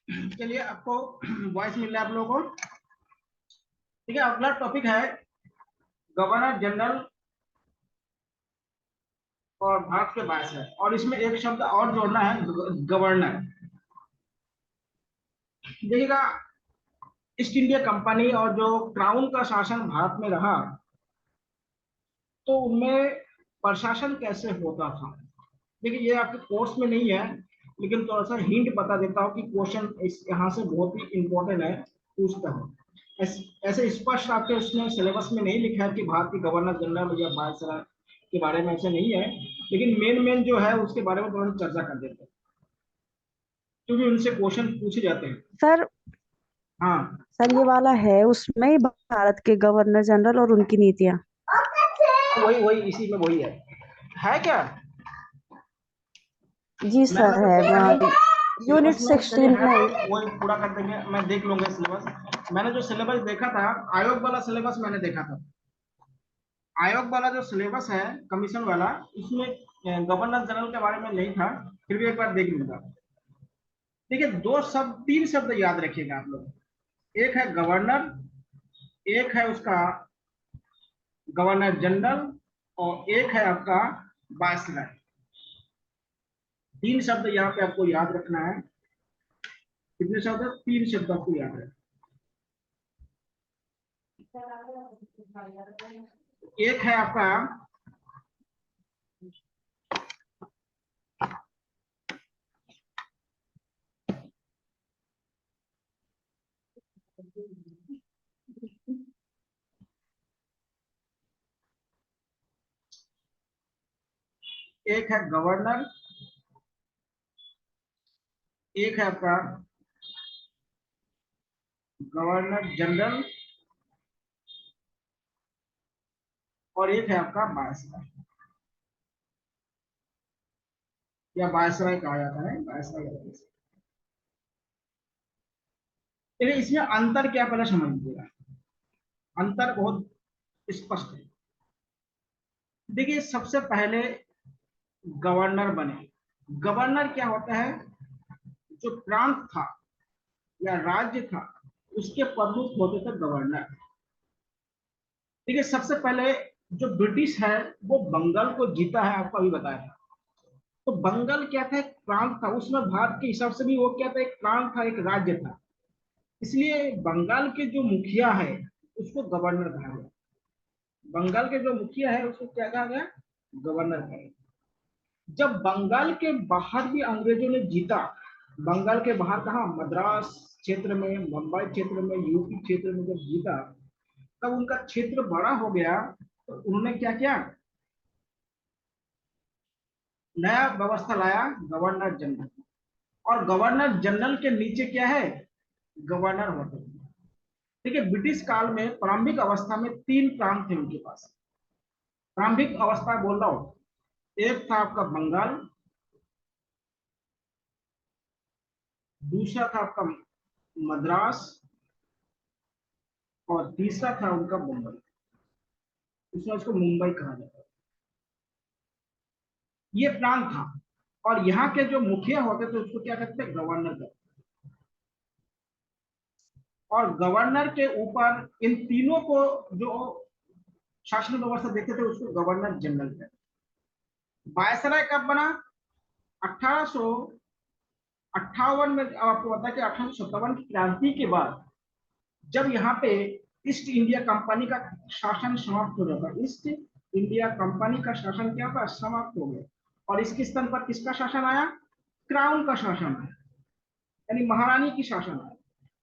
चलिए, आपको वॉइस मिल रहा है आप लोगों को? ठीक है, अगला टॉपिक है गवर्नर जनरल और भारत के बायस है, और इसमें एक शब्द और जोड़ना है, गवर्नर। देखिएगा, ईस्ट इंडिया कंपनी और जो क्राउन का शासन भारत में रहा, तो उनमें प्रशासन कैसे होता था। देखिए, ये आपके कोर्स में नहीं है, लेकिन थोड़ा सा हिंट बता देता हूँ कि क्वेश्चन इस यहाँ से बहुत ही इंपॉर्टेंट है, पूछता है। ऐसे स्पष्ट आपके उसमें सिलेबस में नहीं लिखा है कि भारत के गवर्नर जनरल या वायसराय के बारे में, ऐसे नहीं है। लेकिन मेन मेन जो है उसके बारे में थोड़ा सा चर्चा कर देते हैं, क्योंकि उनसे क्वेश्चन पूछे जाते हैं। सर हाँ, सर ये वाला है उसमें ही भारत के गवर्नर जनरल और उनकी नीतियां। वही वही इसी में वही है क्या? जी मैंने सर तो है। देखा नहीं सिलेबस यूनिट में। चलिए, 16 है में। तो वही पूरा कर देंगे, मैं देख लूंगा सिलेबस। मैंने जो सिलेबस देखा था, आयोग वाला सिलेबस मैंने देखा था। आयोग वाला जो सिलेबस है, कमीशन वाला, उसमें गवर्नर जनरल के बारे में नहीं था। फिर भी एक बार देख लूंगा। देखिए, दो शब्द, तीन शब्द याद रखिएगा आप लोग। एक है गवर्नर, एक है उसका गवर्नर जनरल, और एक है आपका वायसराय। तीन शब्द यहाँ पे आपको याद रखना है। कितने शब्द है? तीन शब्द आपको याद रखना। एक है आपका, एक है गवर्नर, एक है आपका गवर्नर जनरल, और एक है आपका वायसराय, या वायसराय कहा जाता है, वायसराय। चलिए, इसमें अंतर क्या पहले समझ लीजिएगा। अंतर बहुत स्पष्ट है। देखिए, सबसे पहले गवर्नर बने। गवर्नर क्या होता है? जो प्रांत था या राज्य था, उसके प्रमुख होते थे गवर्नर। देखिए, सबसे पहले जो ब्रिटिश है, वो बंगाल को जीता है, आपको अभी बताया था। तो बंगाल क्या था? एक प्रांत था। उसमें भारत के हिसाब से भी वो क्या था? एक प्रांत था, एक राज्य था। इसलिए बंगाल के जो मुखिया है, उसको गवर्नर कहा गया। बंगाल के जो मुखिया है उसको क्या कहा गया? गवर्नर कहा गया। जब बंगाल के बाहर भी अंग्रेजों ने जीता, बंगाल के बाहर कहा, मद्रास क्षेत्र में, मुंबई क्षेत्र में, यूपी क्षेत्र में जब जीता, तब उनका क्षेत्र बड़ा हो गया, तो उन्होंने क्या किया? नया व्यवस्था लाया, गवर्नर जनरल। और गवर्नर जनरल के नीचे क्या है? गवर्नर होते हैं। देखिए, ब्रिटिश काल में प्रारंभिक अवस्था में तीन प्रांत थे उनके पास। प्रारंभिक अवस्था बोल रहा हूं, एक था आपका बंगाल, दूसरा था आपका मद्रास, और तीसरा था उनका मुंबई। इसमें उसको मुंबई कहा जाता है। ये प्रांत था। और यहाँ के जो मुखिया होते थे उसको क्या कहते थे? गवर्नर कहते। और गवर्नर के ऊपर इन तीनों को जो शासन व्यवस्था देखते थे, उसको गवर्नर जनरल कहते। वायसराय कब बना? 1858 में। अब आपको पता है कि 1857 की क्रांति के बाद, जब यहाँ पे ईस्ट इंडिया कंपनी का शासन समाप्त हो जाता, ईस्ट इंडिया कंपनी का शासन क्या होगा? समाप्त हो गया। और इसके स्थान पर किसका शासन आया? क्राउन का शासन आया, यानी महारानी की शासन आया।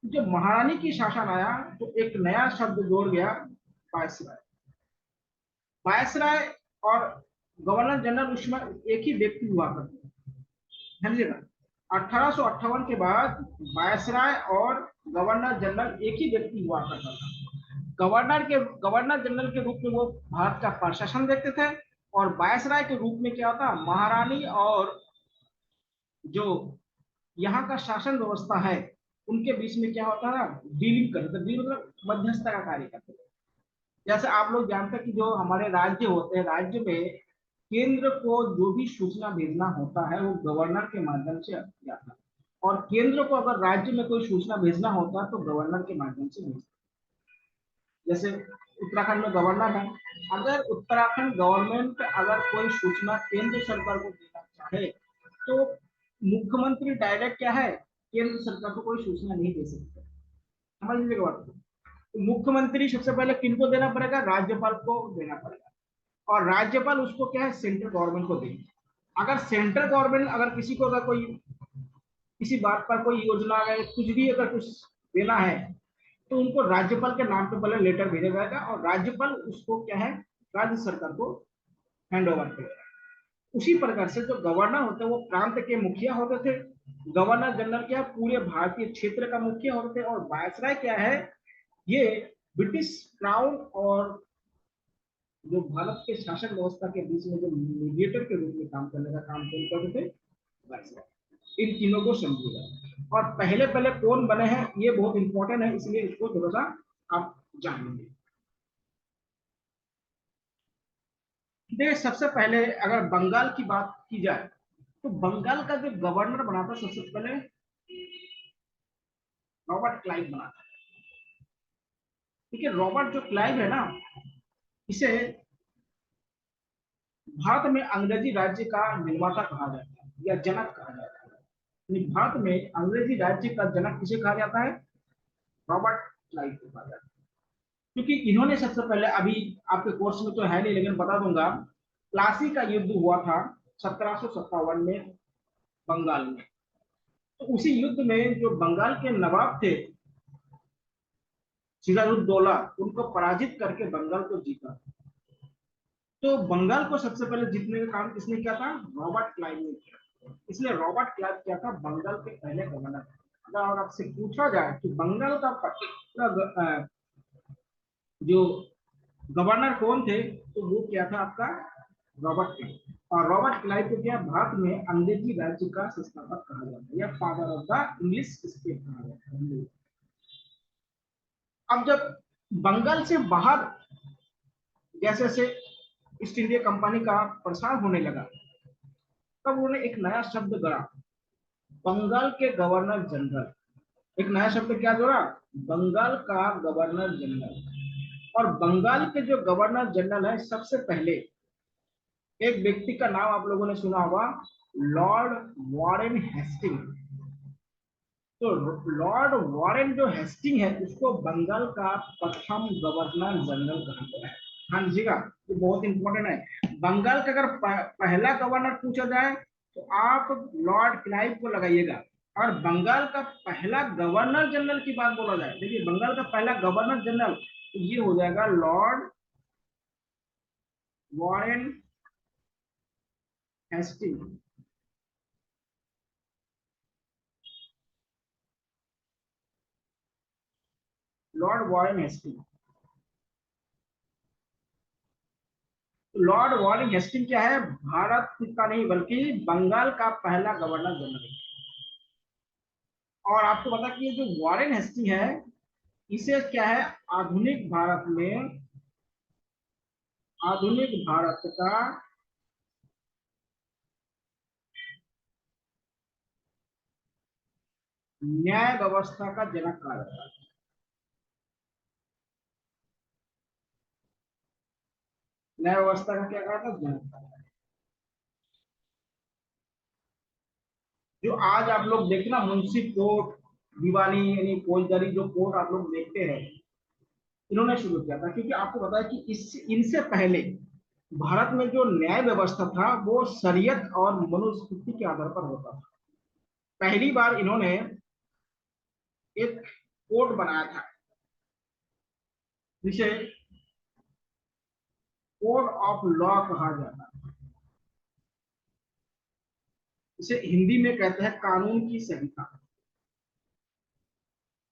जब महारानी की शासन आया, तो एक नया शब्द जोड़ गया, वायसराय। वायसराय और गवर्नर जनरल उसमें एक ही व्यक्ति हुआ करते, समझिएगा। 1858 के बाद वायसराय और गवर्नर जनरल एक ही व्यक्ति हुआ करता था। गवर्नर जनरल के रूप में वो भारत का प्रशासन देखते थे, और वायसराय के रूप में क्या होता? महारानी और जो यहाँ का शासन व्यवस्था है, उनके बीच में क्या होता है? डीलिंग करते थे। डील मतलब मध्यस्थता का कार्य करते थे। जैसे आप लोग जानते हैं कि जो हमारे राज्य होते हैं, राज्य में केंद्र को जो भी सूचना भेजना होता है, वो गवर्नर के माध्यम से जाता है। और केंद्र को अगर राज्य में कोई सूचना भेजना होता है तो गवर्नर के माध्यम से भेजता है। जैसे उत्तराखंड में गवर्नर है, अगर उत्तराखंड गवर्नमेंट अगर कोई सूचना केंद्र सरकार को देना चाहे तो मुख्यमंत्री डायरेक्ट क्या है, केंद्र सरकार को कोई सूचना नहीं दे सकते। समझ लीजिएगा बात को। तो मुख्यमंत्री सबसे पहले किनको देना पड़ेगा, राज्यपाल को देना पड़ेगा, और राज्यपाल उसको क्या है, सेंट्रल गवर्नमेंट को देंगे। अगर सेंट्रल गवर्नमेंट अगर किसी को अगर कोई किसी बात पर कोई योजना है, कुछ भी अगर कुछ देना है तो उनको राज्यपाल के नाम पे पहले लेटर भेजा जाएगा और राज्यपाल उसको क्या है, राज्य सरकार को हैंड ओवर करेगा। उसी प्रकार से जो गवर्नर होते हैं वो प्रांत के मुखिया होते थे, गवर्नर जनरल क्या पूरे भारतीय क्षेत्र का मुखिया होते थे, और वायसराय क्या है, ये ब्रिटिश क्राउन और जो भारत के शासन व्यवस्था के बीच में जो मीडिएटर के रूप में काम करने का काम करते थे वायसराय। इन तीनों को समझिएगा। और पहले पहले कौन बने हैं ये बहुत इंपॉर्टेंट है, इसलिए इसको थोड़ा सा आप जानेंगे। देखिए सबसे पहले अगर बंगाल की बात की जाए तो बंगाल का जो गवर्नर बना था सबसे पहले रॉबर्ट क्लाइव बना था। ठीक है, रॉबर्ट जो क्लाइव है ना, इसे भारत में अंग्रेजी राज्य का निर्माता कहा जाता है या जनक कहा जाता है। भारत में अंग्रेजी राज्य का जनक किसे कहा जाता है, रॉबर्ट क्लाइव को कहा जाता है। क्योंकि इन्होंने सबसे पहले, अभी आपके कोर्स में तो है नहीं लेकिन बता दूंगा, प्लासी का युद्ध हुआ था 1757 में बंगाल में। तो उसी युद्ध में जो बंगाल के नवाब थे सिराजुद्दौला, उनको पराजित करके बंगाल को जीता। तो बंगाल को सबसे पहले जीतने का काम किसने किया था, रॉबर्ट क्लाइव ने किया। इसलिए रॉबर्ट क्लाइव क्या था, बंगाल के पहले गवर्नर। अगर आपसे पूछा जाए कि बंगाल का जो गवर्नर कौन थे तो वो क्या था आपका, रॉबर्ट क्लाइव। और रॉबर्ट क्लाइव को क्या भारत में अंग्रेजी राज्य का संस्थापक कहा जाता है या father of the English state कहा जाता है। अब जब बंगाल से बाहर जैसे जैसे ईस्ट इंडिया कंपनी का प्रसार होने लगा तब उन्होंने एक नया शब्द गढ़ा, बंगाल के गवर्नर जनरल। एक नया शब्द क्या जोड़ा, बंगाल का गवर्नर जनरल। और बंगाल के जो गवर्नर जनरल है सबसे पहले एक व्यक्ति का नाम आप लोगों ने सुना होगा, लॉर्ड वॉरेन हेस्टिंग। तो लॉर्ड वॉरेन जो हेस्टिंग है उसको बंगाल का प्रथम गवर्नर जनरल कहा गया है। हाँ जीगा, ये बहुत इंपॉर्टेंट है। बंगाल का अगर पहला गवर्नर पूछा जाए तो आप लॉर्ड क्लाइव को लगाइएगा, और बंगाल का पहला गवर्नर जनरल की बात बोला जाए, देखिए बंगाल का पहला गवर्नर जनरल तो ये हो जाएगा Lord Warren Hasting. Lord Warren Hasting. Lord Warren Hasting क्या है, भारत का नहीं बल्कि बंगाल का पहला गवर्नर जनरल। और आपको पता कि ये जो वॉरेन हेस्टिंग है इसे क्या है, आधुनिक भारत में, आधुनिक भारत का न्याय व्यवस्था का जनक कहा जाता है। न्याय व्यवस्था का क्या कहा था, जनक। जो आज आप लोग देखते ना मुंशी कोर्ट, दीवानी यानी फौजदारी जो कोर्ट आप लोग देखते हैं, इन्होंने शुरू किया था। क्योंकि आपको पता है कि इस इनसे पहले भारत में जो न्याय व्यवस्था था वो शरीयत और मनुस्मृति के आधार पर होता था। पहली बार इन्होंने एक कोड बनाया था जिसे कोड ऑफ लॉ कहा जाता है। इसे हिंदी में कहते हैं कानून की संहिता।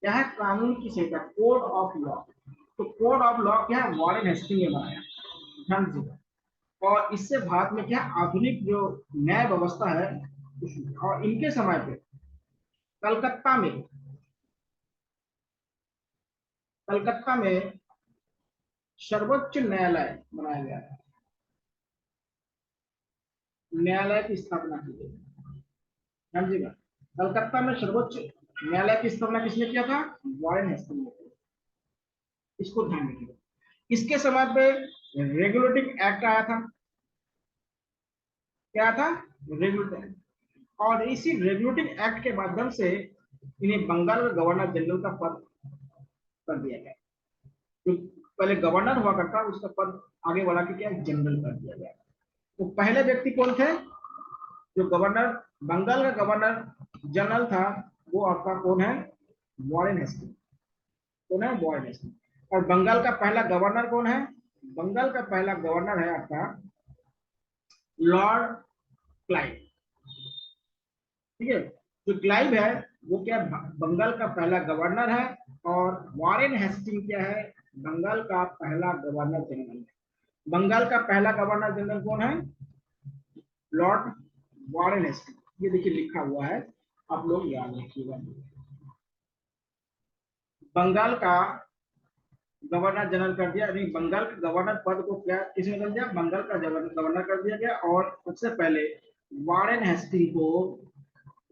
क्या है, कानून की संहिता, कोड ऑफ लॉ। तो कोड ऑफ लॉ क्या है, वॉरेन हेस्टिंग ने बनाया, ध्यान दीजिएगा। और इससे भारत में क्या आधुनिक जो न्याय व्यवस्था है। और इनके समय पे कलकत्ता में, कलकत्ता में सर्वोच्च न्यायालय बनाया गया था, न्यायालय की स्थापना की गई, समझिएगा। कलकत्ता में सर्वोच्च न्यायालय की स्थापना किसने किया था? वॉरेन हेस्टिंग्स ने। इसको ध्यान रखिएगा। इसके समय पे रेगुलेटिंग एक्ट आया था। क्या था? Regulating act. और इसी रेगुलेटिंग एक्ट के माध्यम से इन्हें बंगाल का गवर्नर जनरल का पद कर दिया गया। जो पहले गवर्नर हुआ करता उसका पद आगे बढ़ा के क्या जनरल कर दिया गया। तो पहले व्यक्ति कौन थे जो गवर्नर, बंगाल का गवर्नर जनरल था? वो आपका कौन है? Warren Hastings. कौन है? Warren Hastings. और बंगाल का पहला गवर्नर कौन है? बंगाल का पहला गवर्नर है आपका लॉर्ड क्लाइव। ठीक है, जो क्लाइव है वो क्या बंगाल का पहला गवर्नर है, और वॉरेन हेस्टिंग क्या है? बंगाल का पहला गवर्नर जनरल है। बंगाल का पहला गवर्नर जनरल कौन है? Lord Warren Hasting. ये देखिए लिखा हुआ है, आप लोग याद रखिएगा। बंगाल का गवर्नर जनरल कर दिया, यानी बंगाल के गवर्नर पद को क्या किसने कर दिया? बंगाल का गवर्नर कर दिया गया। और सबसे पहले वॉरेन हेस्टिंग को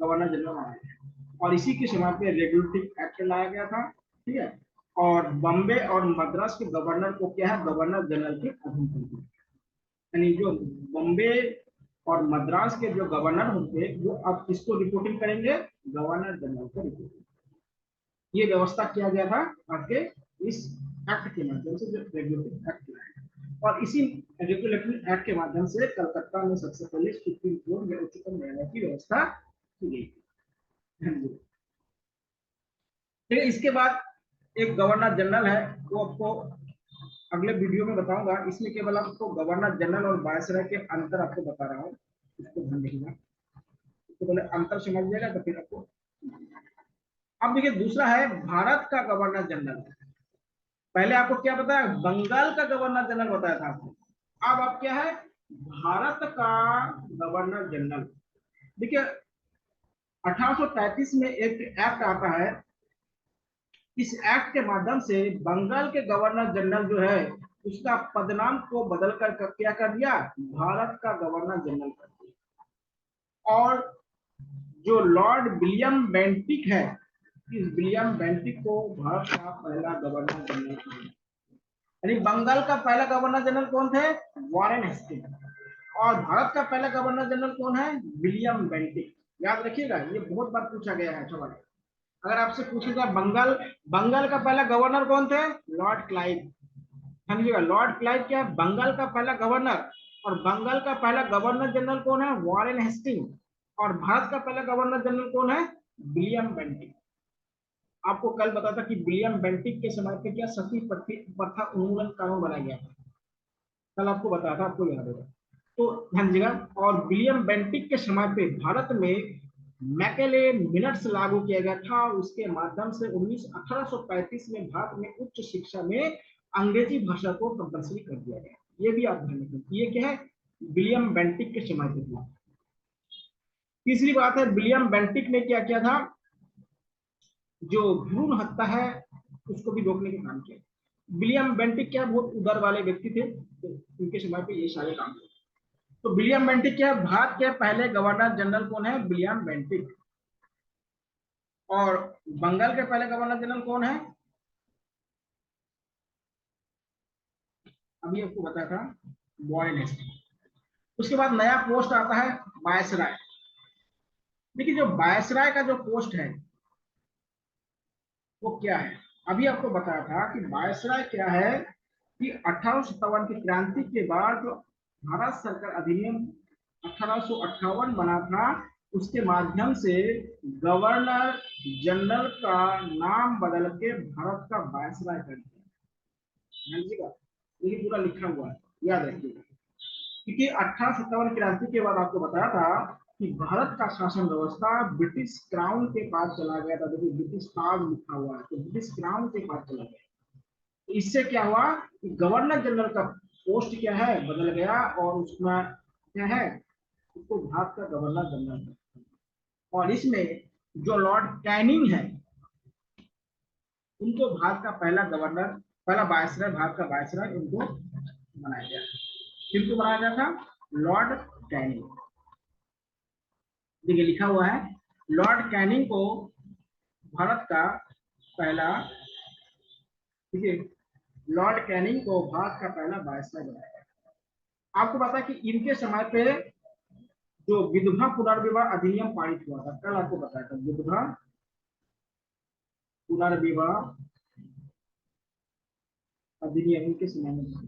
गवर्नर जनरल बनाया गया, और इसी के समय पे रेगुलेटिंग एक्ट लाया गया था। ठीक है, और बॉम्बे और मद्रास के गवर्नर को क्या है? गवर्नर जनरल के अधीन कर दिया। यानी जो बॉम्बे और मद्रास के जो गवर्नर होते वो अब किसको रिपोर्टिंग करेंगे? गवर्नर जनरल को रिपोर्टिंग। ये व्यवस्था किया गया था आपके इस एक्ट के माध्यम से, जो रेगुलेटिंग एक्ट लाया। और इसी रेगुलेटिंग एक्ट के माध्यम से कलकत्ता में सबसे पहले सुप्रीम कोर्ट या उच्चतम न्यायालय की व्यवस्था की गई थी। ठीक है, इसके बाद एक गवर्नर जनरल है, वो आपको अगले वीडियो में बताऊंगा। इसमें केवल आपको गवर्नर जनरल और वायसराय के अंतर आपको बता रहा हूँ, इसको ध्यान रखिएगा। तो पहले अंतर समझ लिएगा तो फिर आपको। अब देखिए दूसरा है भारत का गवर्नर जनरल। पहले आपको क्या बताया? बंगाल का गवर्नर जनरल बताया था आपको। अब आप क्या है? भारत का गवर्नर जनरल। देखिए 1833 में एक एक्ट आता है। इस एक्ट के माध्यम से बंगाल के गवर्नर जनरल जो है उसका पदनाम को बदलकर क्या कर दिया? भारत का गवर्नर जनरल कर दिया। और जो लॉर्ड विलियम बेंटिक है, इस विलियम बेंटिक को भारत का पहला गवर्नर जनरल किया। यानी बंगाल का पहला गवर्नर जनरल कौन थे? Warren Hasting. और भारत का पहला गवर्नर जनरल कौन है? William Bentinck. याद रखिएगा, ये बहुत बार पूछा गया है सवाल। अगर आपसे पूछेगा बंगाल, बंगाल का पहला गवर्नर कौन थे? Lord Clive. समझिएगा, लॉर्ड क्लाइव क्या है? बंगाल का पहला गवर्नर। और बंगाल का पहला गवर्नर जनरल कौन है? Warren Hasting. और भारत का पहला गवर्नर जनरल कौन है? William Bentinck. आपको कल बताया था कि विलियम बेंटिक के समय पे क्या सती प्रथा उन्मूलन कानून बनाया गया था। कल आपको बताया था, आपको याद होगा। तो ध्यान दीजिएगा, और विलियम बेंटिक के समय पे भारत में मैकेले मिनट्स लागू किया गया था। उसके माध्यम से 1835 में भारत में उच्च शिक्षा में अंग्रेजी भाषा को कंपलसरी कर दिया गया। ये भी आप ध्यान रखें, ये क्या है? विलियम बेंटिक के समय पे हुआ। तीसरी बात है, विलियम बेंटिक ने क्या किया था? जो भ्रूण हत्या है उसको भी रोकने का काम किया। विलियम बेंटिक क्या बहुत उदार वाले व्यक्ति थे, तो उनके समय पे ये सारे काम किए। तो विलियम बेंटिक क्या? भारत के पहले गवर्नर जनरल कौन है? William Bentinck. और बंगाल के पहले गवर्नर जनरल कौन है? अभी आपको बताया था, वॉरेन हेस्टिंग। उसके बाद नया पोस्ट आता है वायसराय। देखिए जो वायसराय का जो पोस्ट है वो क्या है? अभी आपको बताया था कि वायसराय क्या है कि 1857 की क्रांति के बाद जो भारत सरकार अधिनियम 1858 बना था, उसके माध्यम से गवर्नर जनरल का नाम बदल के भारत का वायसराय कर दिया। समझिएगा, ये पूरा लिखा हुआ है, याद रखिएगा। क्योंकि 1857 क्रांति के बाद आपको बताया था कि भारत का शासन व्यवस्था ब्रिटिश क्राउन के पास चला गया था। देखिए ब्रिटिश ताज लिखा हुआ है, तो ब्रिटिश क्राउन के पास चला गया। तो इससे क्या हुआ कि गवर्नर जनरल का पोस्ट क्या है? बदल गया, और उसमें क्या है? उसको भारत का गवर्नर जनरल। और इसमें जो लॉर्ड कैनिंग है उनको भारत का पहला गवर्नर, पहला वायसराय, भारत का वायसराय उनको बनाया गया। किनको बनाया गया था? Lord Canning. देखिए लिखा हुआ है लॉर्ड कैनिंग को भारत का पहला, ठीक है, लॉर्ड कैनिंग को भारत का पहला वायसराय बनाया गया। आपको पता है कि इनके समय पे जो विधवा पुनर्विवाह अधिनियम पारित हुआ था, कल आपको बताया था, विधवा पुनर्विवाह अधिनियम इनके समय में था।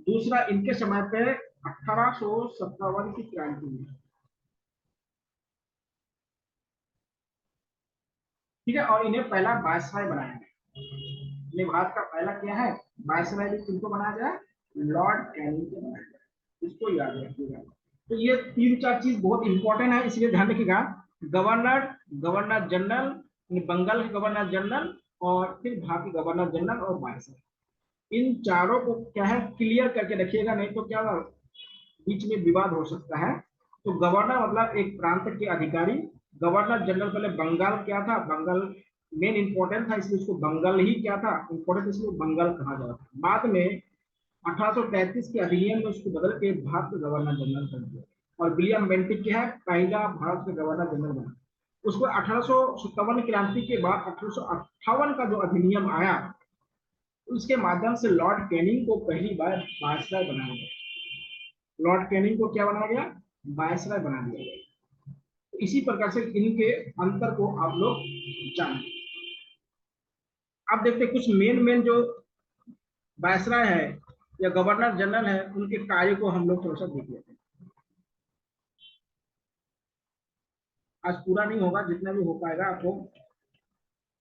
दूसरा, इनके समय पे 1857 की क्रांति हुई, ठीक है, और इन्हें पहला वायसराय बनाया गया। ये भारत का पहला क्या है वायसराय, किनको बनाया गया, लॉर्ड कैनिंग को बनाया गया, इसको याद रखिएगा। तो ये तीन चार चीज बहुत इंपॉर्टेंट है, इसलिए ध्यान रखिएगा। गवर्नर, गवर्नर जनरल, बंगाल के गवर्नर जनरल, और फिर भारतीय गवर्नर जनरल और वायसराय, इन चारों को क्या है क्लियर करके रखिएगा, नहीं तो क्या बीच में विवाद हो सकता है। तो गवर्नर मतलब एक प्रांत के अधिकारी, गवर्नर जनरल पहले बंगाल क्या था, बंगाल मेन इंपॉर्टेंट था इसलिए उसको बंगाल ही क्या था इंपॉर्टेंट, इसलिए बंगाल कहा जाता था। बाद में 1833 के अधिनियम में उसको बदल के भारत का गवर्नर जनरल कर दिया, और विलियम बेंटिक क्या है पहला भारत का गवर्नर जनरल बना। उसको 1857 क्रांति के बाद 1858 का जो अधिनियम आया, उसके माध्यम से लॉर्ड कैनिंग को पहली बार वायसराय बनाया गया। लॉर्ड कैनिंग को क्या बनाया गया, वायसराय बना दिया गया। तो इसी प्रकार से इनके अंतर को आप लोग जानें। अब देखते हैं कुछ मेन मेन जो वायसराय है या गवर्नर जनरल है, उनके कार्य को हम लोग थोड़ा सा देख लेते हैं। आज पूरा नहीं होगा, जितना भी हो पाएगा आपको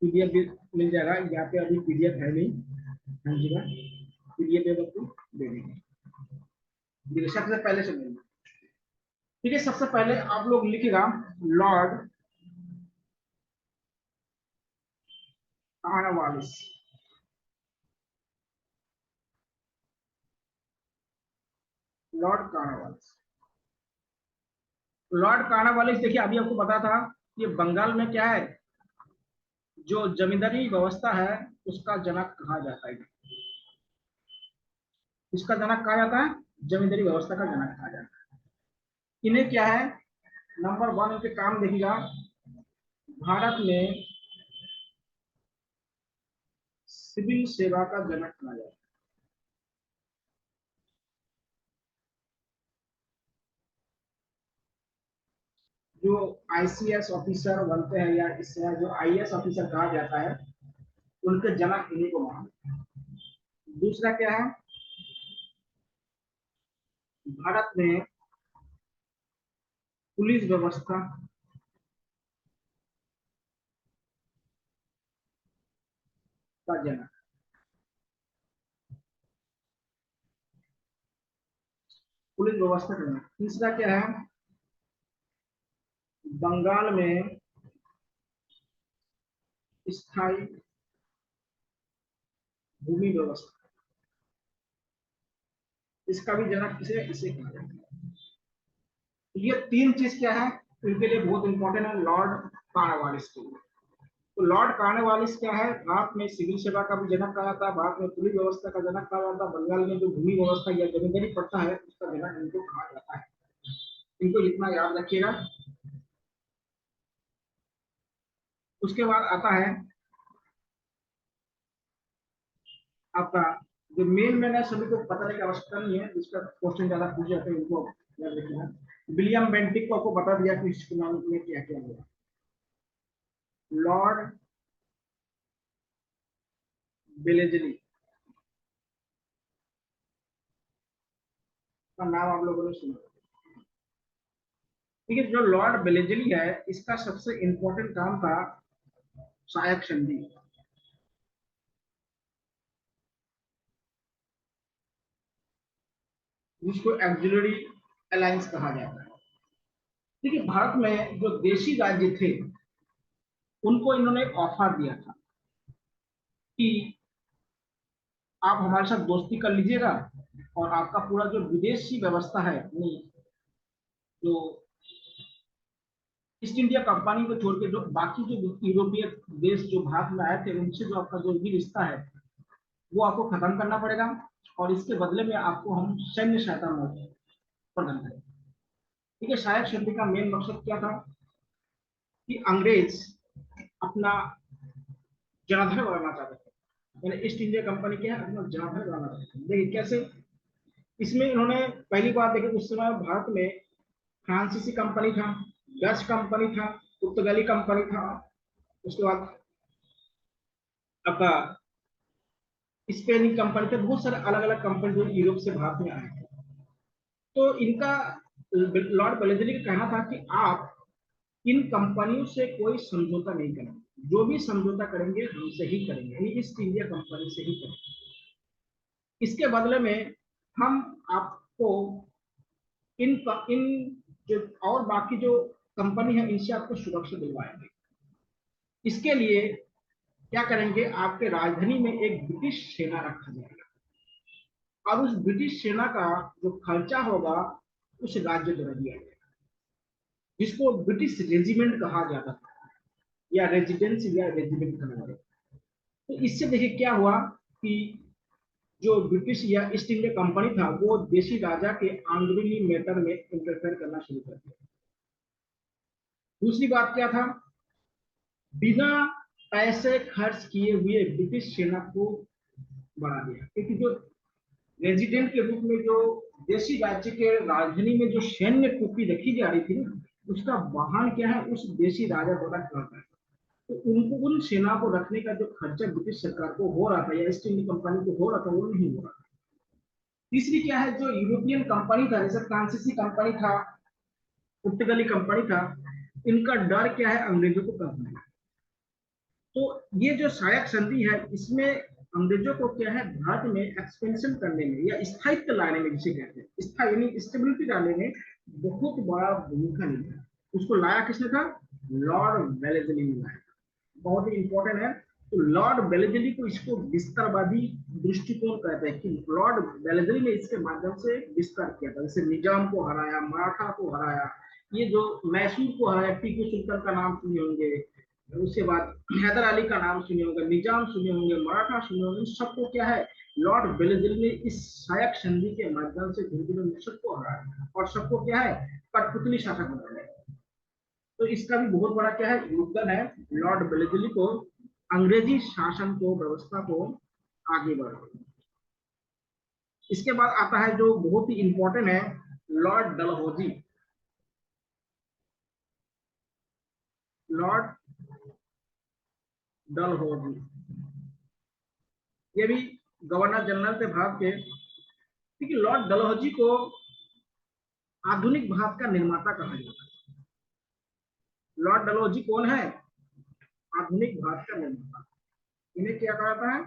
पीडीएफ भी मिल जाएगा, यहाँ पे अभी पीडीएफ है नहीं, हाँ जी, पीडीएफ आपको दे देंगे सबसे पहले से मिलेगा। ठीक है, सबसे पहले आप लोग लिखिएगा Lord Cornwallis. Lord Cornwallis, Lord Cornwallis देखिए अभी आपको पता था कि बंगाल में क्या है जो जमींदारी व्यवस्था है उसका जनक कहा जाता है। इसका जनक कहा जाता है, जमींदारी व्यवस्था का जनक कहा जाता है। इन्हें क्या है, नंबर वन इनके काम देखिएगा, भारत में सिविल सेवा का जनक कहा जाता है। जो आईसीएस ऑफिसर बनते हैं या इससे जो आईएएस ऑफिसर कहा जाता है, उनके जनक इन्हीं को मानते हैं। दूसरा क्या है, भारत में पुलिस व्यवस्था का जनक, पुलिस व्यवस्था का जनक। तीसरा क्या है, बंगाल में स्थायी भूमि व्यवस्था, इसका भी जनक किसे, इसे कहा जाता है। ये तीन चीज क्या है इनके लिए बहुत इंपॉर्टेंट है लॉर्ड कॉर्नवालिस के लिए। तो लॉर्ड कॉर्नवालिस क्या है, भारत में सिविल सेवा का भी जनक कहा जाता है, भारत में पुलिस व्यवस्था का जनक कहा जाता है, बंगाल में जो भूमि व्यवस्था या जमींदारी पड़ता है उसका जनक इनको कहा जाता है। इनको जितना याद रखिएगा। उसके बाद आता है आपका जो मेन मैन है, सभी को पता की आवश्यकता नहीं है, जिसका क्वेश्चन ज्यादा पूछ जाते हैं उनको याद रखिएगा। विलियम बेंटिक को आपको बता दिया कि इसके नाम में क्या क्या हुआ। लॉर्ड बेलेजली का नाम आप लोगों ने सुना, ठीक है। जो लॉर्ड बेलेजली है, इसका सबसे इंपॉर्टेंट काम था सहायक संधि, जिसको एक्सिलरी अलायंस कहा जाता है। ठीक है, भारत में जो देशी राज्य थे उनको इन्होंने एक ऑफर दिया था कि आप हमारे साथ दोस्ती कर लीजिएगा और आपका पूरा जो विदेशी व्यवस्था है, जो ईस्ट इंडिया कंपनी को छोड़ के जो बाकी जो यूरोपीय देश जो भारत में आए थे उनसे जो आपका जो भी रिश्ता है वो आपको खत्म करना पड़ेगा, और इसके बदले में आपको हम सैन्य सहायता प्रदान करेंगे। ठीक है, सहायक संधि का मेन मकसद क्या था कि अंग्रेज अपना जनाधार बढ़ाना चाहते थे, यानी ईस्ट इंडिया कंपनी क्या है, अपना जनाधार बढ़ाना चाहते थे। देखिए कैसे, इसमें इन्होंने पहली बात देखिए, उस समय भारत में फ्रांसीसी कंपनी था, डच कंपनी था, पुर्तगाली कंपनी था, उसके बाद आपका स्पेनिश कंपनी थे, बहुत सारे अलग अलग कंपनी जो यूरोप से भारत में आए थे। तो इनका लॉर्ड वेलेस्ली का कहना था कि आप इन कंपनियों से कोई समझौता नहीं करेंगे, जो भी समझौता करेंगे हमसे ही करेंगे, यानी ईस्ट इंडिया कंपनी से ही करेंगे। इसके बदले में हम आपको इन जो और बाकी जो कंपनी है इनसे आपको सुरक्षा दिलवाएंगे। इसके लिए क्या करेंगे, आपके राजधानी में एक ब्रिटिश सेना रखा जाएगा, और उस ब्रिटिश सेना का जो खर्चा होगा उस राज्य द्वारा दिया जाएगा, जिसको ब्रिटिश रेजिमेंट कहा जाता था, या रेजिडेंस या रेजिमेंट कहा जाता था। तो इससे देखिए क्या हुआ कि जो ब्रिटिश या ईस्ट इंडिया कंपनी था वो देशी राजा के आंदरूनी मैटर में इंटरफेयर करना शुरू कर दिया। दूसरी बात क्या था, बिना पैसे खर्च किए हुए ब्रिटिश सेना को बढ़ा दिया, क्योंकि जो रेजिडेंट के रूप में जो देशी राज्य के राजधानी में जो सैन्य टोपी रखी जा रही थी ना, उसका वाहन क्या है, उस देशी राजा द्वारा करता है। तो उनको उन सेना को रखने का जो खर्चा ब्रिटिश सरकार को हो रहा था या ईस्ट इंडिया कंपनी को हो रहा था वो नहीं हो रहा था। तीसरी क्या है, जो यूरोपियन कंपनी था, जैसे फ्रांसीसी कंपनी था, पुर्तगाली कंपनी था, इनका डर क्या है, अंग्रेजों को कम है। तो ये जो सहायक संधि है इसमें अंग्रेजों को क्या है, भारत में एक्सपेंशन करने में या स्थायित्व लाने में, जिसे कहते हैं स्थायी यानी स्टेबिलिटी लाने में बहुत बड़ा भूमिका निभाया। उसको लाया किसने था, लॉर्ड वेलेस्ली ने लाया, बहुत ही इंपॉर्टेंट है। तो लॉर्ड वेलेस्ली को इसको विस्तारवादी दृष्टिकोण कहते हैं, कि लॉर्ड वेलेस्ली ने इसके माध्यम से विस्तार किया था, जैसे निजाम को हराया, मराठा को हराया, ये जो मैसूर को हराया, टीपू सुल्तान का नाम सुने होंगे, उसके बाद हैदर अली का नाम सुने होंगे, निजाम सुने होंगे, मराठा सुने होंगे, सबको क्या है, लॉर्ड वेलेस्ली ने इस सहायक संधि के माध्यम से धीरे धीरे सबको हराया और सबको क्या है, कठपुतली शासक बनाया। तो इसका भी बहुत बड़ा क्या है, योगदान है लॉर्ड वेलेस्ली को अंग्रेजी शासन को, व्यवस्था को आगे बढ़ाने। इसके बाद आता है जो बहुत ही इंपॉर्टेंट है, लॉर्ड डलहौजी। लॉर्ड डलहौजी ये भी गवर्नर जनरल थे भारत के। ठीक है, लॉर्ड डलहौजी को आधुनिक भारत का निर्माता कहा जाता है। लॉर्ड डलहौजी कौन है, आधुनिक भारत का निर्माता। इन्हें क्या कहा जाता है,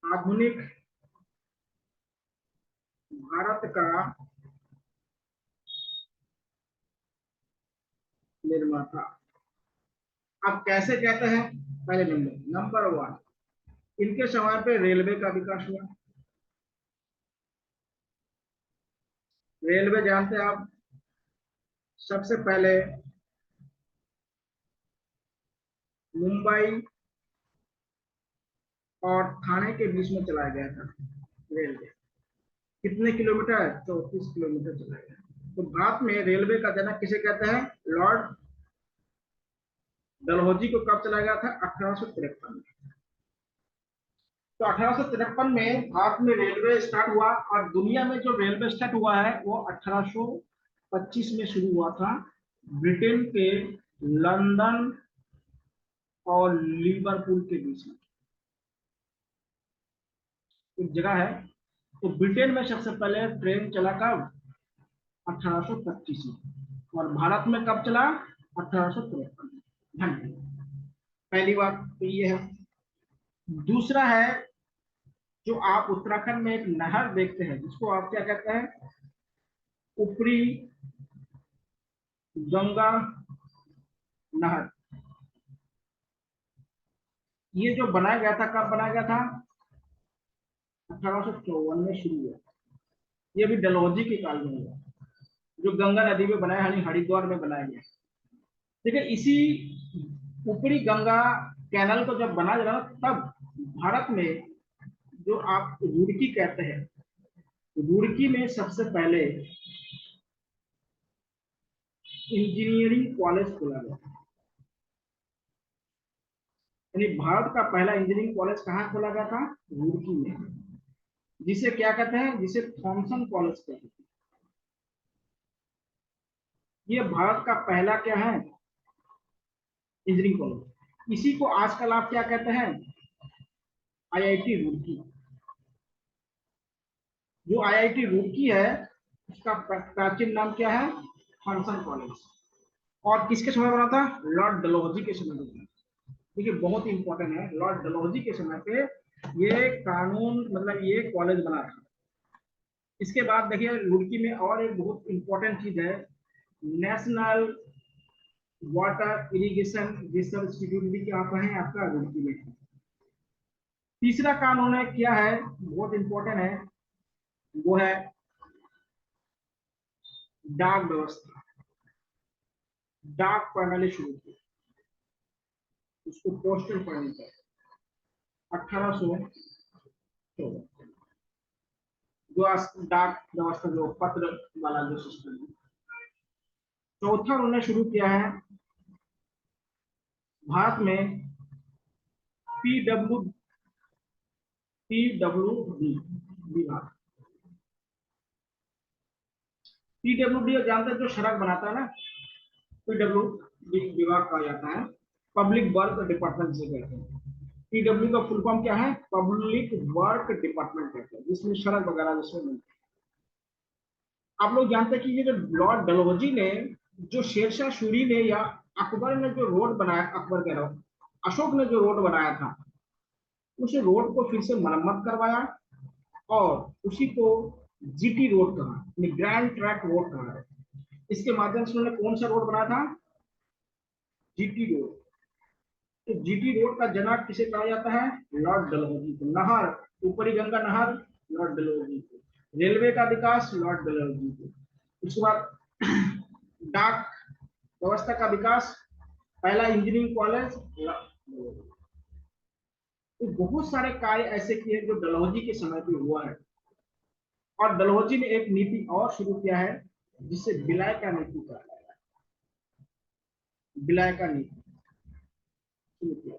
आधुनिक भारत का निर्माता। अब कैसे कहते हैं, पहले नंबर वन, इनके समय पे रेलवे का विकास हुआ। रेलवे जानते हैं आप, सबसे पहले मुंबई और थाने के बीच में चलाया गया था रेलवे। कितने किलोमीटर, 34 किलोमीटर चलाया गया। तो भारत में रेलवे का जनक किसे कहते हैं, लॉर्ड डलहौजी को कब चलाया गया था, 1853 में। तो 1853 में भारत में रेलवे स्टार्ट हुआ, और दुनिया में जो रेलवे स्टार्ट हुआ है वो 1825 में शुरू हुआ था, ब्रिटेन के लंदन और लिवरपूल के बीच में एक जगह है। तो ब्रिटेन में सबसे पहले ट्रेन चला कब, 1825 में, और भारत में कब चला, 1853 में। धन्यवाद। पहली बात तो ये है। दूसरा है, जो आप उत्तराखंड में एक नहर देखते हैं जिसको आप क्या कहते हैं, ऊपरी गंगा नहर, ये जो बनाया गया था, कब बनाया गया था, 1854 में शुरू हुआ। ये भी डलहौजी के काल में हुआ, जो गंगा नदी में बनाया, यानी हरिद्वार में बनाया गया। ठीक है, इसी ऊपरी गंगा कैनल को जब बनाया गया तब भारत में जो आप रुड़की कहते हैं, रुड़की में सबसे पहले इंजीनियरिंग कॉलेज खोला गया। यानी भारत का पहला इंजीनियरिंग कॉलेज कहाँ खोला गया था? रुड़की में, जिसे क्या कहते हैं? जिसे थॉमसन कॉलेज कहते हैं। ये भारत का पहला क्या है? Engineering college. इसी को आजकल आप क्या कहते हैं? आईआईटी रुड़की। जो आईआईटी रुड़की है उसका प्राचीन नाम क्या है? Thomson college. और किसके समय बना था? लॉर्ड डलहौजी के समय बना। देखिए बहुत इंपॉर्टेंट है, लॉर्ड डलहौजी के समय पे ये कानून मतलब ये कॉलेज बना था। इसके बाद देखिए रुड़की में और एक बहुत इंपॉर्टेंट चीज है, national water irrigation research institute भी क्या है आपका रुड़की में। तीसरा काम उन्होंने किया है, बहुत इंपॉर्टेंट है, वो है डाक व्यवस्था। डाक प्रणाली शुरू की, उसको पोस्टल प्रणाली 1814, जो डाक व्यवस्था जो पत्र वाला जो सिस्टम है। चौथा उन्होंने शुरू किया है भारत में पीडब्ल्यूडी विभाग। पीडब्ल्यूडी जानते हैं, जो सड़क बनाता है ना, पीडब्ल्यूडी विभाग कहा जाता है, पब्लिक वर्क डिपार्टमेंट से कहते हैं। पीडब्ल्यू का फुल फॉर्म क्या है? पब्लिक वर्क डिपार्टमेंट कहते हैं, जिसमें सड़क वगैरह जिसमें मिलती है। आप लोग जानते हैं कि ये जो लॉर्ड डलहौजी ने, जो शेरशाह सूरी ने या अकबर ने जो रोड बनाया, अकबर कह रहा हूं, अशोक ने जो रोड बनाया था, उस रोड को फिर से मरम्मत करवाया और उसी को जीटी रोड कहा, ग्रैंड ट्रैक रोड कहा है। इसके माध्यम से उन्होंने कौन सा रोड बनाया था? GT road. तो जीटी रोड का जनक किसे कहा जाता है? लॉर्ड डलहौजी को। नहर, ऊपरी गंगा नहर, लॉर्ड डलहौजी को। रेलवे का विकास, लॉर्ड डलहौजी को। उसके बाद डाक व्यवस्था का विकास, पहला इंजीनियरिंग कॉलेज। तो बहुत सारे कार्य ऐसे किए जो डलहौजी के समय पे हुआ है। और डलहौजी ने एक नीति और शुरू किया है जिसे विलय का नीति कहा जाता है। विलय का नीति शुरू किया,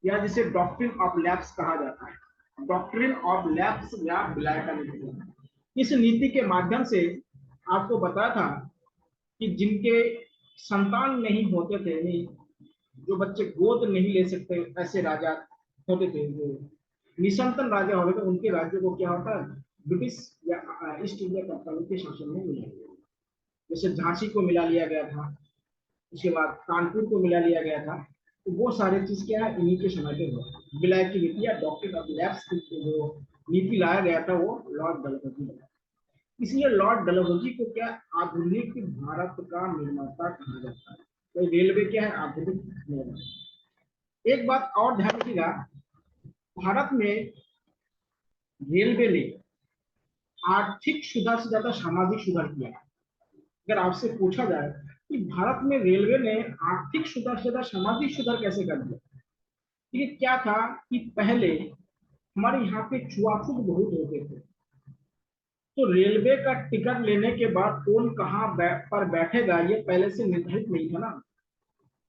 या जिसे डॉक्ट्रिन ऑफ लैप्स कहा जाता है। डॉक्ट्रिन ऑफ लैप्स या विलय का नीति। इस नीति के माध्यम से आपको बताया था कि जिनके संतान नहीं होते थे, जो बच्चे गोद नहीं ले सकते, ऐसे राजा होते थे, जो निसंतान राजा होते थे, उनके राज्य को क्या होता है? ब्रिटिश या ईस्ट इंडिया कंपनी के शासन में मिला गया। जैसे झांसी को मिला लिया गया था, उसके बाद कानपुर को मिला लिया गया था। तो वो सारी चीज क्या है? इन्हीं के समय पे हुआ। विलय की नीति या डॉक्ट्रिन ऑफ लैप्स की जो नीति लाया गया था वो लॉर्ड डलहौजी ने। इसलिए लॉर्ड डलहौजी को क्या आधुनिक भारत का निर्माता कहा जाता है। तो रेलवे क्या है? आधुनिक निर्माता। एक बात और ध्यान रखिएगा, भारत में रेलवे ने आर्थिक सुधार से ज्यादा सामाजिक सुधार किया है। अगर आपसे पूछा जाए कि भारत में रेलवे ने आर्थिक सुधार से ज्यादा सामाजिक सुधार कैसे कर दिया, ये क्या था कि पहले हमारे यहाँ पे छुआछूत बहुत होते थे। तो रेलवे का टिकट लेने के बाद कौन कहाँ पर बैठेगा ये पहले से निर्धारित नहीं था ना।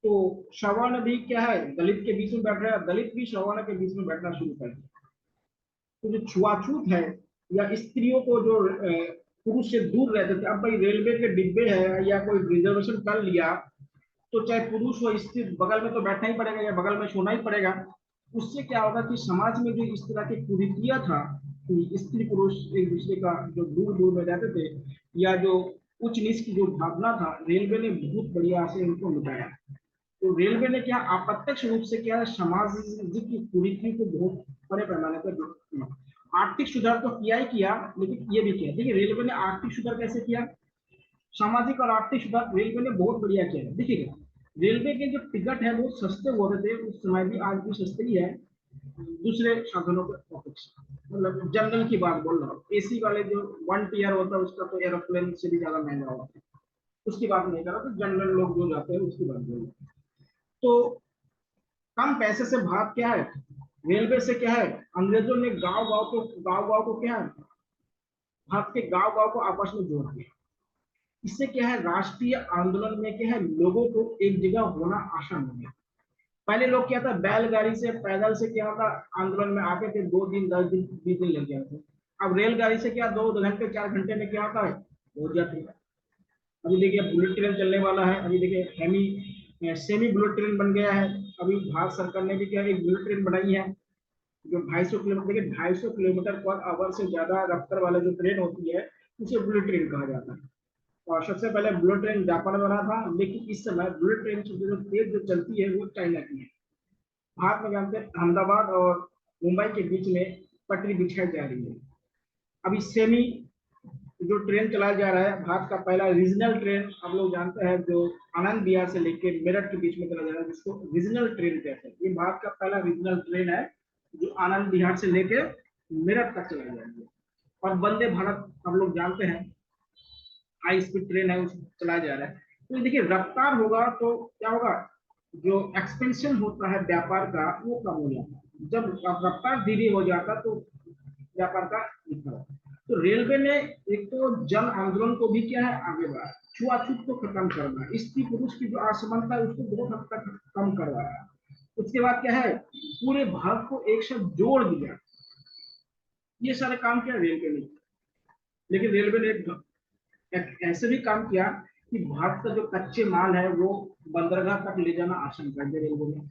तो सवर्ण भी क्या है? दलित के बीच में बैठ रहा है, दलित भी सवर्ण के बीच में बैठना शुरू कर दिया। तो जो छुआछूत है, या स्त्रियों को जो पुरुष से दूर रहते थे, अब भाई रेलवे के डिब्बे है या कोई रिजर्वेशन कर लिया, तो चाहे पुरुष हो स्त्री, बगल में तो बैठना ही पड़ेगा या बगल में सोना ही पड़ेगा। उससे क्या होगा कि समाज में जो इस तरह की कुरीतियां था कि स्त्री पुरुष एक दूसरे का जो दूर दूर में रहते थे, या जो उच्च नीच की जो भावना था, रेलवे ने बहुत बढ़िया से इनको मिटाया। तो रेलवे ने क्या अप्रत्यक्ष रूप से क्या सामाजिक की कुरीति को बहुत बड़े पैमाने पर आर्थिक सुधार तो किया ही किया, लेकिन ये भी किया। देखिए रेलवे ने आर्थिक सुधार कैसे किया, सामाजिक और आर्थिक सुधार रेलवे ने बहुत बढ़िया किया। देखिएगा रेलवे के जो टिकट है वो सस्ते होते थे उस समय भी, आज भी सस्ते ही है दूसरे साधनों के अपेक्षा। मतलब जनरल की बात बोल रहा हूँ, एसी वाले जो 1 टियर होता है उसका तो एरोप्लेन से भी ज्यादा महंगा होता है, उसकी बात नहीं कर रहा। तो जनरल लोग जो जाते हैं उसकी बात बोल रहा हूँ। तो कम पैसे से भारत क्या है? रेलवे से क्या है, अंग्रेजों ने गांव गांव को क्या है, भारत के गांव गांव को आपस में जोड़ दिया। इससे क्या है, राष्ट्रीय आंदोलन में क्या है, लोगों को एक जगह होना आसान हो गया। पहले लोग क्या था, बैलगाड़ी से पैदल से क्या होता, आंदोलन में आते थे, 2 दिन 10 दिन 20 दिन लग जाते थे। अब रेलगाड़ी से क्या 2 घंटे 4 घंटे में क्या होता है, हो जाती है। अभी देखिए बुलेट ट्रेन चलने वाला है, अभी देखिए सेमी बुलेट ट्रेन बन गया है। अभी भारत सरकार ने भी क्या एक बुलेट ट्रेन बनाई है, जो 250 किलोमीटर, देखिए 250 किलोमीटर पर आवर से ज्यादा रफ्तार वाला जो ट्रेन होती है, उसे बुलेट ट्रेन कहा जाता है। और सबसे पहले बुलेट ट्रेन जापान में बना था, लेकिन इस समय बुलेट ट्रेन जो तेज जो चलती है वो चाइना की है। भारत में जानते हैं अहमदाबाद और मुंबई के बीच में पटरी बिछाई जा रही है। अभी सेमी जो ट्रेन चलाया जा रहा है, भारत का पहला रीजनल ट्रेन, आप लोग जानते हैं, जो आनंद विहार से लेकर मेरठ के बीच में चला जा रहा है, जिसको रीजनल ट्रेन कहते हैं। ये भारत का पहला रीजनल ट्रेन है, जो आनंद विहार से लेकर मेरठ तक चला जा रही है। और वंदे भारत हम लोग जानते हैं, हाई स्पीड ट्रेन है, उसको चलाया जा रहा है। तो देखिए रफ्तार होगा तो क्या होगा, जो एक्सपेंशन होता है व्यापार का वो कम हो जाता है। जब रफ्तार धीरे हो जाता तो व्यापार का दिखता है। तो रेलवे ने एक तो जन आंदोलन को भी क्या है आगे बढ़ाया, छुआछूत को खत्म करना, स्त्री पुरुष की जो असमानता है उसको बहुत हद तक कम करवाया। उसके बाद क्या है, पूरे भारत को एक साथ जोड़ दिया। ये सारे काम किया रेलवे ने। लेकिन रेलवे ने एक ऐसे भी काम किया कि भारत का जो कच्चे माल है वो बंदरगाह तक ले जाना आसान कर दिया रेलवे ने।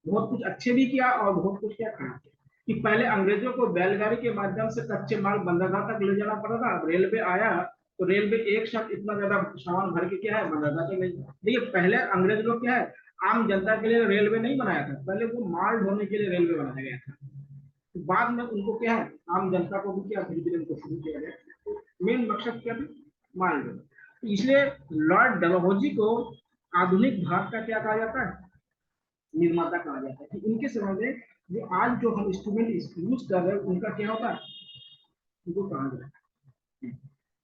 बहुत कुछ अच्छे भी किया और बहुत कुछ क्या खराब किया, कि पहले अंग्रेजों को बैलगाड़ी के माध्यम से कच्चे माल बंदरगाह तक ले जाना पड़ता था। अब रेलवे आया तो रेलवे एक साथ इतना ज्यादा सामान भर के क्या है बंदरगाह तक ले जाए। देखिए पहले अंग्रेज लोग क्या है, आम जनता के लिए रेलवे नहीं बनाया था, पहले वो माल ढोने के लिए रेलवे बनाया गया था। तो बाद में उनको क्या है, आम जनता को भी क्या धीरे धीरे उनको शुरू किया गया। तो मेन मकसद क्या था, माल ढोना। तो इसलिए लॉर्ड डलहौजी को आधुनिक भारत का क्या कहा जाता है, निर्माता कहा जाता है। कि इनके समय में जो आज जो हम इंस्ट्रूमेंट यूज कर रहे हैं उनका क्या होता है, उनको कहा जाता है।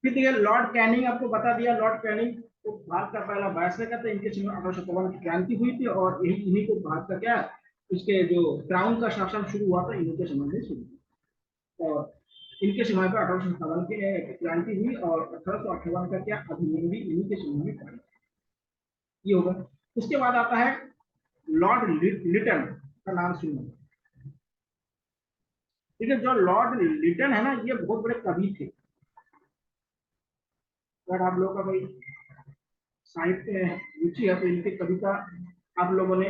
फिर देखिए लॉर्ड कैनिंग, आपको बता दिया, लॉर्ड कैनिंग तो भारत का पहला वायसराय का था। इनके समय 1857 की क्रांति हुई थी और यही इन्हीं को भारत का क्या, इसके जो क्राउन का शासन शुरू हुआ था इन्हीं के समय में शुरू हुआ। और इनके समय पर 1857 की क्रांति हुई और 1858 का क्या अधिनियम भी इन्हीं के समय में पारित, ये होगा। उसके बाद आता है लॉर्ड लिटन का नाम सुनो। ठीक है, जो लॉर्ड लिटन है ना, ये बहुत बड़े कवि थे। अगर आप लोगों का कोई साहित्य है, रुचि है, तो इनकी कविता आप लोगों ने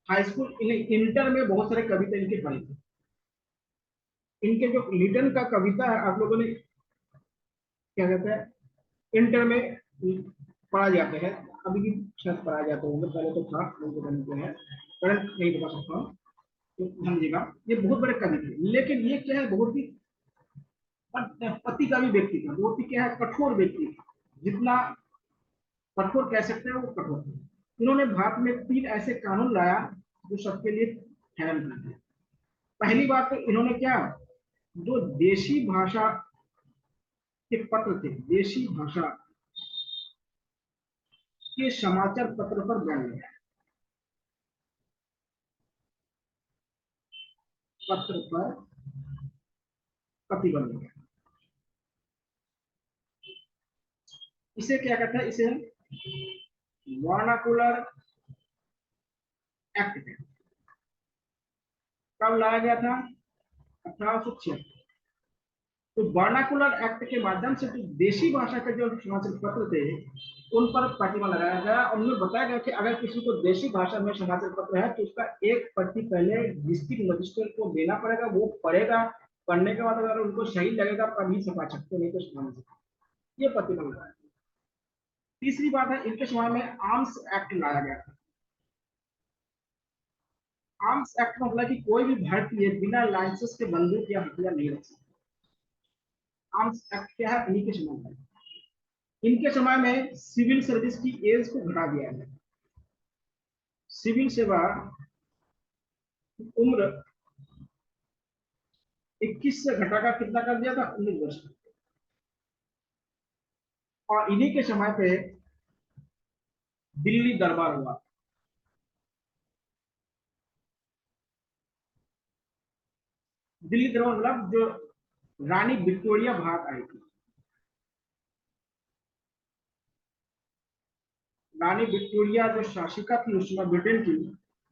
हाई स्कूल इंटर में बहुत सारे कविता इनके पढ़े थे। इनके जो लिटन का कविता है आप लोगों ने क्या कहते हैं, इंटर में पढ़ा जाते हैं, अभी भी शायद पढ़ा जाते होंगे, पहले तो था लोगों को है, करंट नहीं बता सकता हूँ। तो समझिएगा, ये बहुत बड़े कवि थे, लेकिन ये क्या है, बहुत ही पति का भी व्यक्ति था, बहुत ही क्या है कठोर व्यक्ति था। जितना कठोर कह सकते हैं वो कठोर थे। इन्होंने भारत में 3 ऐसे कानून लाया जो सबके लिए हैरान कर दिया। पहली बात तो इन्होंने क्या, जो देशी भाषा के पत्र थे, देशी भाषा के समाचार पत्र पर बैन लगाया, पत्र पर प्रतिबंध लगाया। इसे क्या कहते हैं, इसे वर्नाकुलर एक्ट कहते हैं। कब लाया गया था, 1876। तो वर्नाकुलर एक्ट के माध्यम से जो देशी भाषा के जो समाचार पत्र थे उन पर प्रतिबंध लगाया गया। उनमें बताया गया कि अगर किसी को देशी भाषा में समाचार पत्र है तो उसका एक प्रति पहले डिस्ट्रिक्ट मजिस्ट्रेट को देना पड़ेगा, वो पढ़ेगा, पढ़ने के बाद अगर उनको सही लगेगा तभी छपा सकते, नहीं तो छपा नहीं सकते। ये प्रतिबंध लगाया। तीसरी बात है, इनके समय में आर्म्स एक्ट लाया गया था। आर्म्स एक्ट में मतलब कि कोई भी भारतीय बिना लाइसेंस के बंदूक या हथियार नहीं रख सकता। आर्म्स एक्ट क्या है, इन्हीं के समय में। इनके समय में सिविल सर्विस की एज को घटा दिया गया। सिविल सेवा उम्र 21 से घटाकर कितना कर दिया था, 19 वर्ष। और इन्हीं के समय पे दिल्ली दरबार हुआ। दिल्ली दरबार मतलब जो रानी विक्टोरिया भारत आई थी, रानी विक्टोरिया जो शासिका थी उस समय ब्रिटेन की,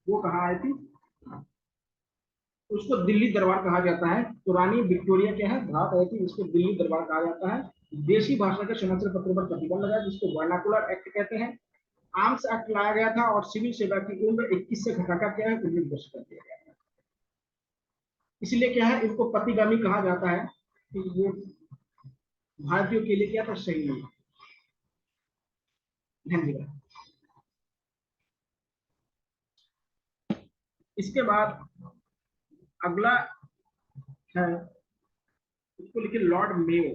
वो कहाँ आई थी, उसको दिल्ली दरबार कहा जाता है। तो रानी विक्टोरिया क्या है, भारत आई थी, इसको दिल्ली दरबार कहा जाता है। देशी भाषा के समाचार पत्रों पर प्रतिबंध लगा जिसको वर्नाकुलर एक्ट कहते हैं। आर्म्स एक्ट लाया गया था और सिविल सेवा की उम्र 21 से घटाकर क्या है 19 वर्ष कर दिया गया था। इसलिए क्या है इनको पतिगामी कहा जाता है कि ये भारतीयों के लिए क्या था, सही नहीं। धन्यवाद। इसके बाद अगला है, इसको लिखिए लॉर्ड मेयो।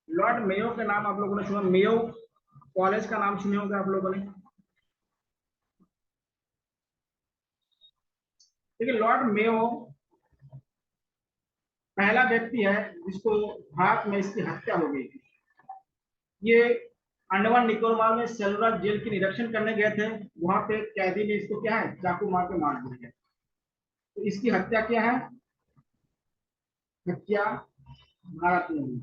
लॉर्ड मेयो के नाम आप लोगों ने सुना, मेयो कॉलेज का नाम सुने होंगे आप लोगों ने। देखिए लॉर्ड मेयो पहला व्यक्ति है जिसको भारत में इसकी हत्या हो गई थी। ये अंडमान निकोबार में सेलुलर जेल की निरीक्षण करने गए थे, वहां पे कैदी ने इसको क्या है चाकू मार के मार दिया। तो इसकी हत्या क्या है, हत्या भारत में हुई।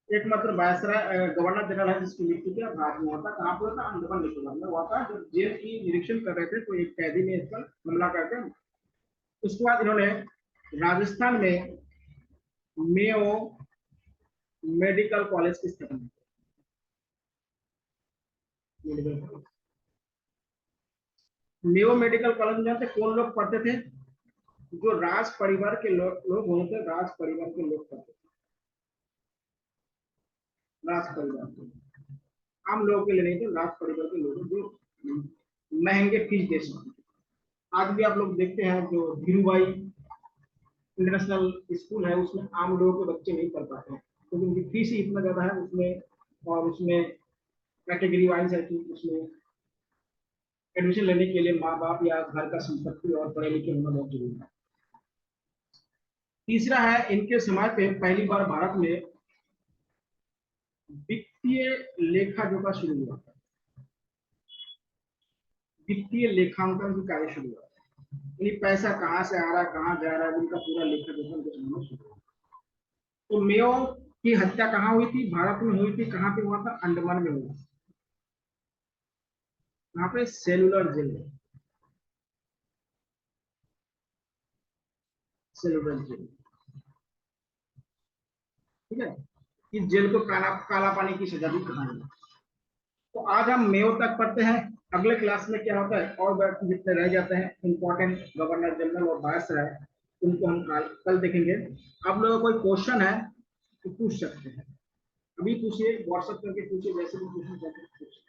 एकमात्र वायसराय गवर्नर जनरल है जिसकी मृत्यु क्या भारत में होता, कहाँ पे होता, अंडमान निकोबार में हुआ था। जब जेल की निरीक्षण कर रहे थे तो एक कैदी ने इस पर हमला करके, उसके बाद इन्होंने राजस्थान में मेयो मेडिकल कॉलेज की स्थापना की। मेयो मेडिकल कॉलेज में जानते कौन लोग पढ़ते थे, जो राज परिवार के लोग होते थे, राज परिवार के लोग पढ़ते थे, राज परिवार के, आम लोगों के लिए नहीं थे, राज परिवार के लोग जो महंगे फीस दे सकते थे। आज भी आप लोग देखते हैं जो धीरूभाई इंटरनेशनल स्कूल है उसमें आम लोगों के बच्चे नहीं पढ़ पाते हैं क्योंकि उनकी फीस ही इतना ज्यादा है उसमें, और उसमें कैटेगरी वाइज है कि उसमें एडमिशन लेने के लिए माँ बाप या घर का संपत्ति और पढ़े लिखे होना बहुत जरूरी है। तीसरा है इनके समय पे पहली बार भारत में वित्तीय लेखा जोखा शुरू हुआ था, वित्तीय लेखांकन की कार्य शुरू हुआ था, यानी पैसा कहाँ से आ रहा है कहाँ जा रहा है उनका पूरा लेखा जोखा उनके समझना शुरू हुआ। तो मेयो की हत्या कहाँ हुई थी, भारत में हुई थी, कहाँ पे हुआ था, अंडमान में हुआ। यहाँ पे सेलुलर जेल है, सेलुलर जेल, ठीक है। इस जेल को काला पानी की सजा भी कहा है। तो आज हम मेयो तक पढ़ते हैं, अगले क्लास में क्या होता है और जितने रह जाते हैं इंपॉर्टेंट गवर्नर जनरल और वायसराय उनको हम कल देखेंगे। आप लोगों को कोई क्वेश्चन है तो पूछ सकते हैं, अभी पूछिए, व्हाट्सएप करके पूछिए, जैसे भी पूछना चाहते हैं पूछिए।